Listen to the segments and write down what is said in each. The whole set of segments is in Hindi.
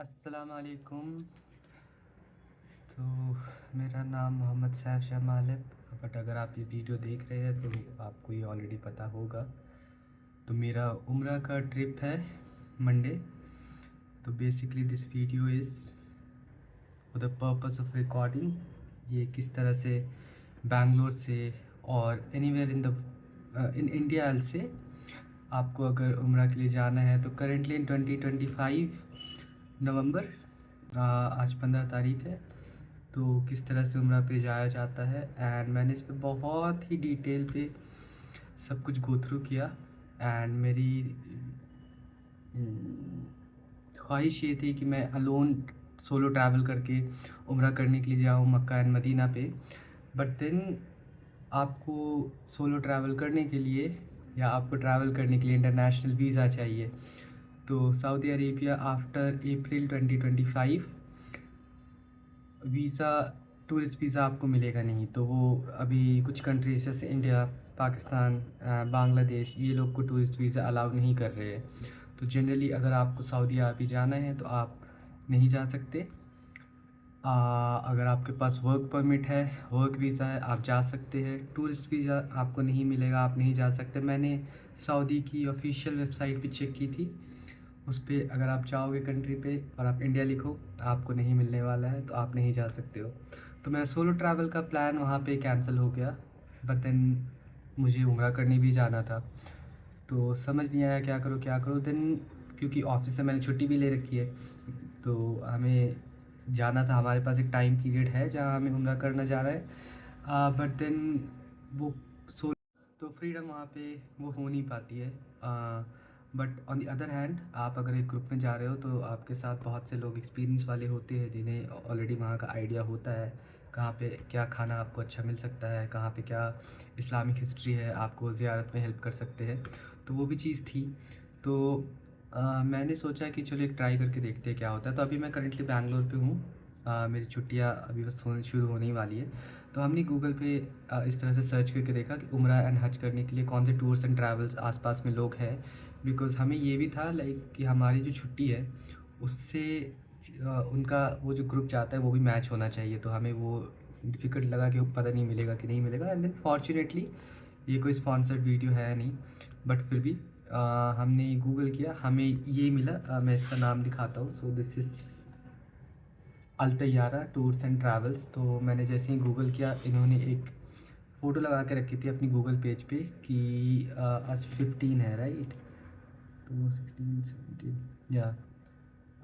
अस्सलाम वालेकुम। तो मेरा नाम मोहम्मद सैफ शाह मालिक। बट अगर आप ये वीडियो देख रहे हैं तो आपको ये ऑलरेडी पता होगा। तो मेरा उम्रा का ट्रिप है मंडे। तो basically this video is for the purpose of recording ये किस तरह से बैंगलोर से और एनीवेयर इन इंडिया से आपको अगर उम्रा के लिए जाना है तो करेंटली इन 2025 नवंबर आज 15 तारीख है। तो किस तरह से उम्रा पे जाया जाता है एंड मैंने इस पे बहुत ही डिटेल पे सब कुछ गो थ्रू किया। एंड मेरी ख्वाहिश ये थी कि मैं अलोन सोलो ट्रैवल करके उम्रा करने के लिए जाऊँ मक्का एंड मदीना पे। बट देन आपको सोलो ट्रैवल करने के लिए या आपको ट्रैवल करने के लिए इंटरनेशनल वीज़ा चाहिए। तो सऊदी अरेबिया आफ्टर अप्रैल 2025 वीज़ा टूरिस्ट वीज़ा आपको मिलेगा नहीं। तो वो अभी कुछ कंट्रीज जैसे इंडिया, पाकिस्तान, बांग्लादेश ये लोग को टूरिस्ट वीज़ा अलाउ नहीं कर रहे हैं। तो जनरली अगर आपको सऊदी अरब जाना है तो आप नहीं जा सकते। अगर आपके पास वर्क परमिट है, वर्क वीज़ा है, आप जा सकते हैं। टूरिस्ट वीज़ा आपको नहीं मिलेगा, आप नहीं जा सकते। मैंने सऊदी की ऑफिशियल वेबसाइट पे चेक की थी, उस पर अगर आप जाओगे कंट्री पे और आप इंडिया लिखो आपको नहीं मिलने वाला है, तो आप नहीं जा सकते हो। तो मेरा सोलो ट्रैवल का प्लान वहाँ पे कैंसिल हो गया। बट देन मुझे उम्रा करने भी जाना था, तो समझ नहीं आया क्या करूँ देन। क्योंकि ऑफिस से मैंने छुट्टी भी ले रखी है, तो हमें जाना था। हमारे पास एक टाइम पीरियड है जहाँ हमें उम्रा करना जा रहा है। बट देन वो सो तो फ्रीडम वहाँ पे वो हो नहीं पाती है। But on the other hand आप अगर एक ग्रुप में जा रहे हो तो आपके साथ बहुत से लोग एक्सपीरियंस वाले होते हैं जिन्हें ऑलरेडी वहाँ का आइडिया होता है कहाँ पे क्या खाना आपको अच्छा मिल सकता है, कहाँ पे क्या इस्लामिक हिस्ट्री है, आपको ज़ियारत में हेल्प कर सकते हैं। तो वो भी चीज़ थी। तो मैंने सोचा कि चलो एक ट्राई करके देखते हैं क्या होता है। तो अभी मैं करंटली बैंगलोर पे हूँ। मेरी छुट्टियाँ अभी बस होने शुरू होने ही वाली है। तो हमने गूगल पे इस तरह से सर्च करके देखा कि उम्रा एंड हज करने के लिए कौन से टूर्स एंड ट्रैवल्स आसपास में लोग हैं। बिकॉज़ हमें ये भी था लाइक कि हमारी जो छुट्टी है उससे उनका वो जो ग्रुप जाता है वो भी मैच होना चाहिए। तो हमें वो डिफ़िकल्ट लगा कि वो पता नहीं मिलेगा कि नहीं मिलेगा। एंड देन फॉर्चुनेटली ये कोई स्पॉन्सर्ड वीडियो है नहीं, बट फिर भी हमने गूगल किया, हमें ये मिला। मैं इसका नाम दिखाता हूँ। So this is Al Taiyara tours and travels. तो मैंने जैसे ही गूगल किया, इन्होंने एक फ़ोटो लगा के रखी थी अपनी गूगल पेज पे कि आज 15 है राइट। तो 16 17 या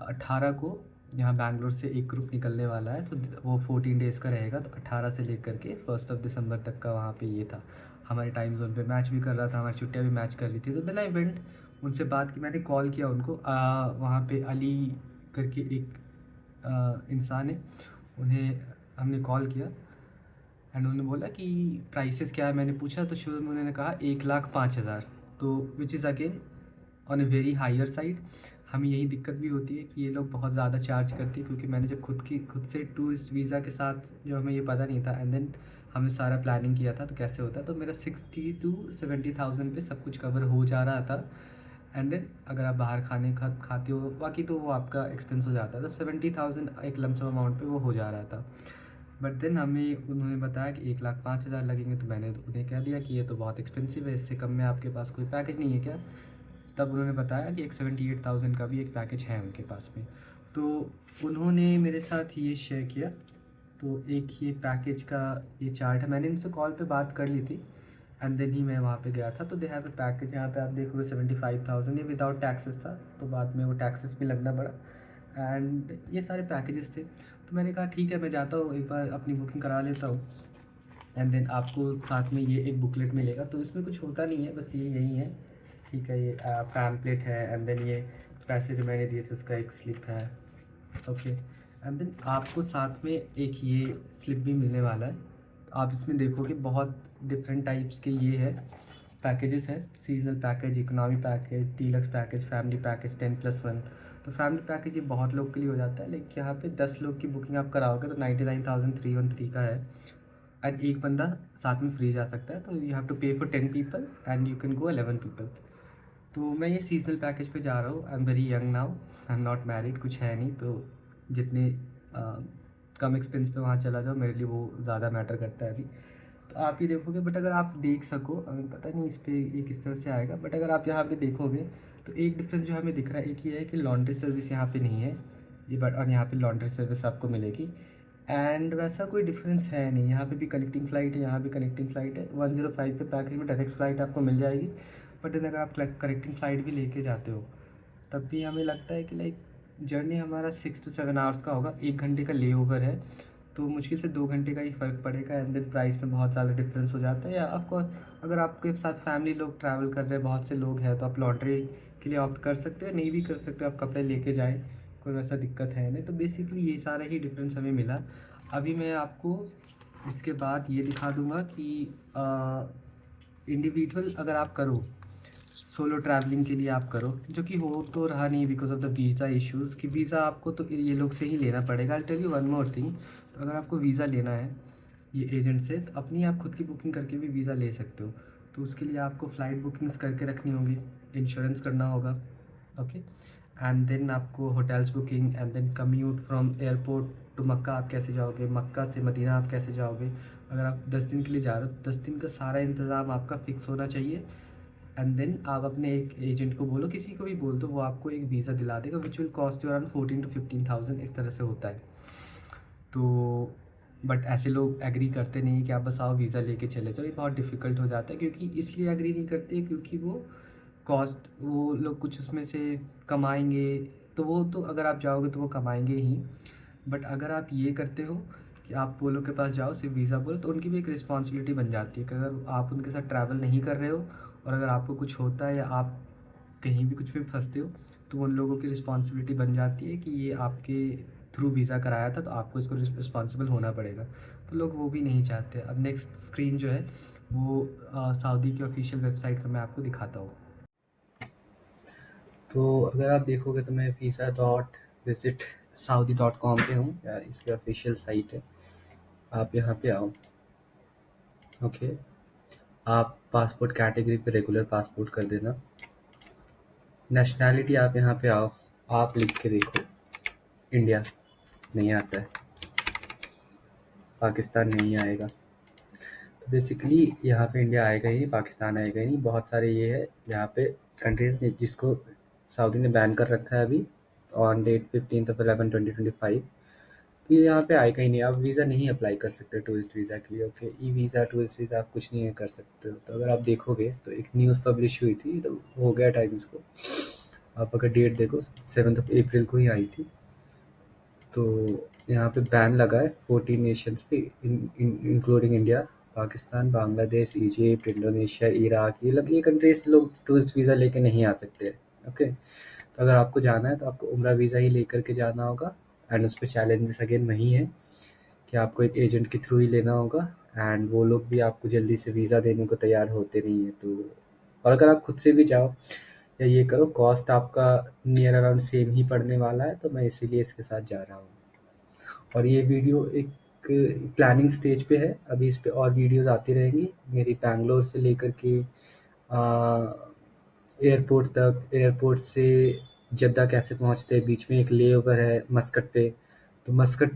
18 को यहाँ बैंगलोर से एक ग्रुप निकलने वाला है। तो वो 14 डेज़ का रहेगा। तो 18 से लेकर के 1 दिसंबर तक का वहाँ पे ये था। हमारे टाइम जोन पे मैच भी कर रहा था, हमारी छुट्टियाँ भी मैच कर रही थी। तो देन आई वेंट, उनसे बात की, मैंने कॉल किया उनको। वहाँ पे अली करके एक इंसान है, उन्हें हमने कॉल किया एंड उन्होंने बोला कि प्राइसेस क्या है। मैंने पूछा तो शुरू में उन्होंने कहा 1,05,000। तो which is again on a very higher side. हमें यही दिक्कत भी होती है कि ये लोग बहुत ज़्यादा चार्ज करते हैं, क्योंकि मैंने जब खुद से टूरिस्ट वीज़ा के साथ जो हमें ये पता नहीं था एंड देन हमने सारा प्लानिंग किया था तो कैसे होता। तो मेरा 60,000 to 70,000 पे सब कुछ कवर हो जा रहा था। एंड देन अगर आप बाहर खाते हो बाकी तो वो आपका एक्सपेंस हो जाता है। तो 70,000 एक लमसम अमाउंट पे वो हो जा रहा था। बट देन हमें उन्होंने बताया कि 1,05,000 लगेंगे। तो मैंने तो उन्हें कह दिया कि ये तो बहुत एक्सपेंसिव है, इससे कम में आपके पास कोई पैकेज नहीं है क्या। तब उन्होंने बताया कि एक 78,000 का भी एक पैकेज है उनके पास में। तो उन्होंने मेरे साथ ये शेयर किया। तो एक ये पैकेज का ये चार्ट है, मैंने उनसे कॉल पे बात कर ली थी एंड देन ही मैं वहाँ पे गया था। तो दे हैव अ पैकेज, यहाँ पे आप देखोगे 75,000 ये विदाउट टैक्सेस था। तो बाद में वो टैक्सेस भी लगना पड़ा एंड ये सारे पैकेजेस थे। तो मैंने कहा ठीक है मैं जाता हूँ, एक बार अपनी बुकिंग करा लेता हूँ। एंड देन आपको साथ में ये एक बुकलेट मिलेगा। तो इसमें कुछ होता नहीं है, बस ये यही है, ठीक है। ये पैम्पलेट है एंड देन ये पैसे जो मैंने दिए थे उसका एक स्लिप है, ओके। एंड देन आपको साथ में एक ये स्लिप भी मिलने वाला है। तो आप इसमें देखोगे बहुत डिफरेंट टाइप्स के ये है पैकेजेस हैं। Seasonal package, economy package, deluxe package, family package, 10+1। तो फैमिली पैकेज ये बहुत लोग के लिए हो जाता है, लेकिन यहाँ पे 10 लोग की बुकिंग आप कराओगे तो 99,313 का है। एंड एक बंदा साथ में फ्री जा सकता है। तो यू हैव टू पे for 10 people and you can go 11 people. तो मैं ये सीज़नल पैकेज पे जा रहा हूँ। I am very young now, I am not married, कुछ है नहीं, तो जितने कम एक्सपेंस पे वहाँ चला जाओ मेरे लिए वो ज़्यादा मैटर करता है अभी। तो आप ही देखोगे, बट अगर आप देख सको, हमें पता नहीं इस पे ये किस तरह से आएगा, बट अगर आप यहाँ पे देखोगे तो एक डिफरेंस जो हमें दिख रहा है, एक ये है कि लॉन्ड्री सर्विस यहाँ पे नहीं है ये, बट और यहाँ पे लॉन्ड्री सर्विस आपको मिलेगी। एंड वैसा कोई डिफरेंस है नहीं, यहाँ पे भी कनेक्टिंग फ़्लाइट है, यहाँ भी कनेक्टिंग फ़्लाइट है। 105 के पैकेज में डायरेक्ट फ़्लाइट आपको मिल जाएगी, बट देन अगर आप कनेक्टिंग फ़्लाइट भी लेके जाते हो तब भी हमें लगता है कि लाइक जर्नी हमारा 6 to 7 आवर्स का होगा। 1 घंटे का ले ओवर है, तो मुश्किल से 2 घंटे का ही फ़र्क पड़ेगा। एंड देन प्राइस में बहुत ज़्यादा डिफरेंस हो जाता है। या ऑफकोर्स अगर आपके साथ फैमिली लोग ट्रैवल कर रहे हैं, बहुत से लोग हैं, तो आप लॉन्ड्री के लिए ऑप्ट कर सकते हो, नहीं भी कर सकते हो, आप कपड़े लेके जाए, कोई वैसा दिक्कत है नहीं। तो बेसिकली ये सारा ही डिफरेंस हमें मिला। अभी मैं आपको इसके बाद ये दिखा दूँगा कि इंडिविजुअल अगर आप करो, सोलो ट्रैवलिंग के लिए आप करो, जो कि हो तो रहा नहीं because of the visa issues, कि वीज़ा आपको तो ये लोग से ही लेना पड़ेगा। I tell you one more thing, तो अगर आपको वीज़ा लेना है ये एजेंट से, तो अपनी आप खुद की बुकिंग करके भी वीज़ा ले सकते हो। तो उसके लिए आपको फ़्लाइट बुकिंग्स करके रखनी होगी, इंश्योरेंस करना होगा, ओके। एंड देन आपको hotels booking, and then commute from airport to Mecca आप कैसे जाओगे, मक्का से मदीना आप कैसे जाओगे। अगर आप 10 दिन के लिए जा रहे हो तो 10 दिन का सारा इंतज़ाम आपका फ़िक्स होना चाहिए। एंड देन आप अपने एक एजेंट को बोलो, किसी को भी बोल दो, वो आपको एक वीज़ा दिला देगा which will cost you around 14 to 15,000, इस तरह से होता है। तो बट ऐसे लोग एग्री करते नहीं कि आप बस आओ वीज़ा लेके चले जाओ, ये बहुत डिफ़िकल्ट हो जाता है। क्योंकि इसलिए एग्री नहीं करते क्योंकि वो लोग कुछ उसमें से कमाएंगे, तो वो तो अगर आप जाओगे तो वो कमाएंगे ही। बट अगर आप ये करते हो कि आप वो लोग के पास जाओ, सिर्फ वीज़ा बोलो, तो उनकी भी एक रिस्पॉन्सिबिलिटी बन जाती है कि अगर आप उनके साथ ट्रैवल नहीं कर रहे हो और अगर आपको कुछ होता है या आप कहीं भी कुछ भी फंसते हो, तो उन लोगों की रिस्पॉन्सिबिलिटी बन जाती है कि ये आपके थ्रू वीज़ा कराया था, तो आपको इसको रिस्पॉन्सिबल होना पड़ेगा। तो लोग वो भी नहीं चाहते। अब नेक्स्ट स्क्रीन जो है वो सऊदी की ऑफिशियल वेबसाइट का मैं आपको दिखाता हूँ। तो अगर आप देखोगे तो मैं visa.visitsaudi.com पे हूँ, या इसकी ऑफिशियल साइट है। आप यहाँ पे आओ, ओके। आप पासपोर्ट कैटेगरी पे रेगुलर पासपोर्ट कर देना। नेशनैलिटी आप यहाँ पे आओ, आप लिख के देखो, इंडिया नहीं आता है, पाकिस्तान नहीं आएगा। तो बेसिकली यहाँ पे इंडिया आएगा ही नहीं, पाकिस्तान आएगा ही नहीं। बहुत सारे ये है यहाँ पे कंट्रीज जिसको सऊदी ने बैन कर रखा है अभी ऑन डेट 15/11/2025। तो ये यहाँ पे आएगा ही नहीं। आप वीज़ा नहीं अप्लाई कर सकते टूरिस्ट वीज़ा के लिए, okay. E visa, tourist visa आप कुछ नहीं कर सकते हो। तो अगर आप देखोगे तो एक न्यूज़ पब्लिश हुई थी, तो हो गया टाइम इसको। आप अगर डेट देखो 7 अप्रैल को ही आई थी। तो यहाँ पे बैन लगा है 14 नेशंस पे, including India, Pakistan, Bangladesh, Egypt, Indonesia, Iraq, ये कंट्रीज लोग टूरिस्ट वीज़ा लेके नहीं आ सकते, ओके। तो अगर आपको जाना है तो आपको उम्रा वीज़ा ही लेकर के जाना होगा। एंड उस पर चैलेंजेस अगेन वही है कि आपको एक एजेंट के थ्रू ही लेना होगा, एंड वो लोग भी आपको जल्दी से वीज़ा देने को तैयार होते नहीं है। तो और अगर आप खुद से भी जाओ या ये करो, कॉस्ट आपका नियर अराउंड सेम ही पड़ने वाला है। तो मैं इसीलिए इसके साथ जा रहा हूँ। और ये वीडियो एक प्लानिंग स्टेज पे है, अभी इस पे और वीडियोस आती रहेंगी मेरी, बैंगलोर से लेकर के एयरपोर्ट तक, एयरपोर्ट से जद्दा कैसे पहुँचते हैं, बीच में एक ले ओवर है मस्कट पे, तो मस्कट,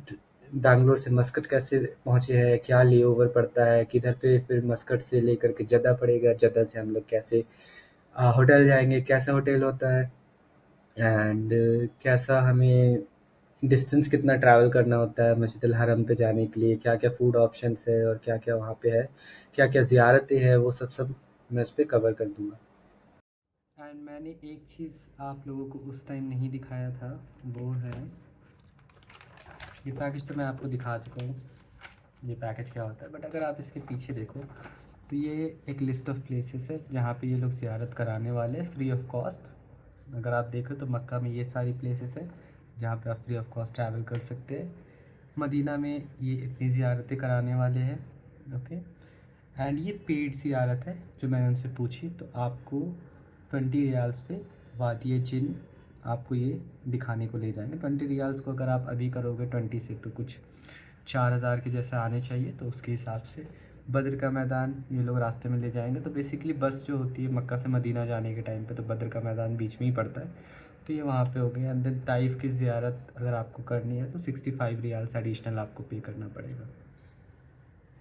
बैंगलोर से मस्कट कैसे पहुँचे हैं, क्या ले ओवर पड़ता है, किधर पे फिर मस्कट से लेकर के जद्दा पड़ेगा, जद्दा से हम लोग कैसे होटल जाएंगे, कैसा होटल होता है, एंड कैसा हमें डिस्टेंस कितना ट्रैवल करना होता है मस्जिद अल हरम पे जाने के लिए, क्या क्या फूड ऑप्शंस है और क्या क्या वहाँ पे है, क्या क्या ज़ियारतें हैं, वो सब मैं इस पे कवर कर दूँगा। एंड मैंने एक चीज़ आप लोगों को उस टाइम नहीं दिखाया था, वो है ये पैकेज। तो मैं आपको दिखा चुका हूँ ये पैकेज क्या होता है, बट अगर आप इसके पीछे देखो तो ये एक लिस्ट ऑफ प्लेसेस है जहाँ पे ये लोग ज़ियारत कराने वाले हैं फ्री ऑफ कॉस्ट। अगर आप देखो तो मक्का में ये सारी प्लेसेस है जहाँ पे आप फ्री ऑफ कॉस्ट ट्रैवल कर सकते हैं। मदीना में ये इतनी ज़ियारतें कराने वाले हैं, ओके। एंड ये पेड ज़ियारत है जो मैंने उनसे पूछी, तो आपको 20 रियाल्स पे वादी जिन आपको ये दिखाने को ले जाएंगे। 20 रियाल्स को अगर आप अभी करोगे 20 से, तो कुछ 4,000 के जैसे आने चाहिए। तो उसके हिसाब से बद्र का मैदान ये लोग रास्ते में ले जाएंगे। तो बेसिकली बस जो होती है मक्का से मदीना जाने के टाइम पे, तो बद्र का मैदान बीच में ही पड़ता है, तो ये वहाँ पे हो गया। एंड देन ताइफ की ज़ियारत अगर आपको करनी है तो 65 रियाल्स एडिशनल आपको पे करना पड़ेगा।